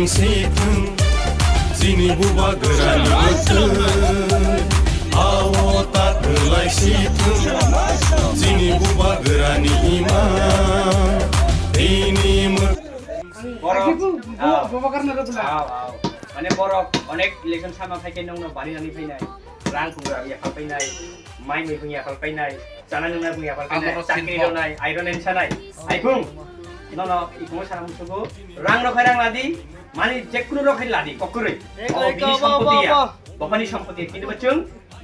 सिथों जिनि बुबा गोरानि आवता थोलाय सिथों जिनि बुबा गोरानि इमा ini মানে বরক অনেক ইলেকশন সামা ফাইকে নং বাড়িনানি ফাইনাই রাং খুঙ্গা ইয়াখাল ফাইনাই মাই मै बुंया खाल फाइनाय जाना लोंना बुंया खाल फाइनाय चाकरि रोंनाय आइरन एनसानाय आइखुं न न इखौ सारा मुसुगु रां रखाय रां लादि माने जेकुनु रखाय लादि ककरै बिनि सम्पतिया बफानि सम्पति किन्तु बचों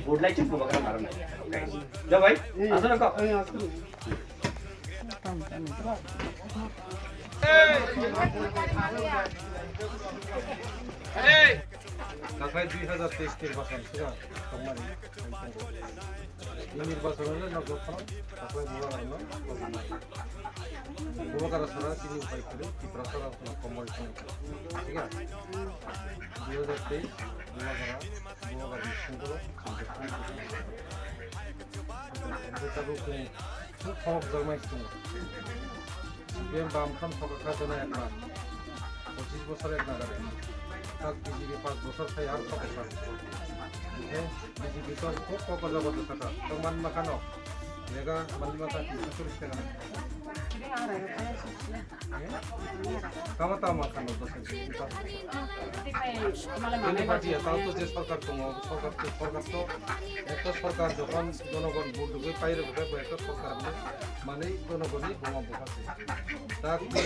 बोर्डलाय चुप बगार मारनाय जाबाय आसो नक ঢাকায় 2023 নির্বাচন সিগা সম্মানী এই নির্বাচন হলে নগরখন ঢাকায় বুবাগার ছাড়া তিনি উপায় করে কি প্রচার কমল ঠিক আছে 2023 বুবাগার সিঙ্গল খুব সব জন্মাইছিল বিএম বামখান সরকার জন্য এক মাস 25 বছর এক নাগারে tak BJP 5 bosor saya harus pakai BJP itu kok kerja buat kata teman makan ok mereka mandi makan itu terus sekarang kamu tahu makan itu ini pasti ya tahu tuh jadi सरकार tuh itu सरकार যখন জনগণ vote দিবে পাইরে হবে এটা सरकार মানে জনগণই বোমা বসাছে তাকে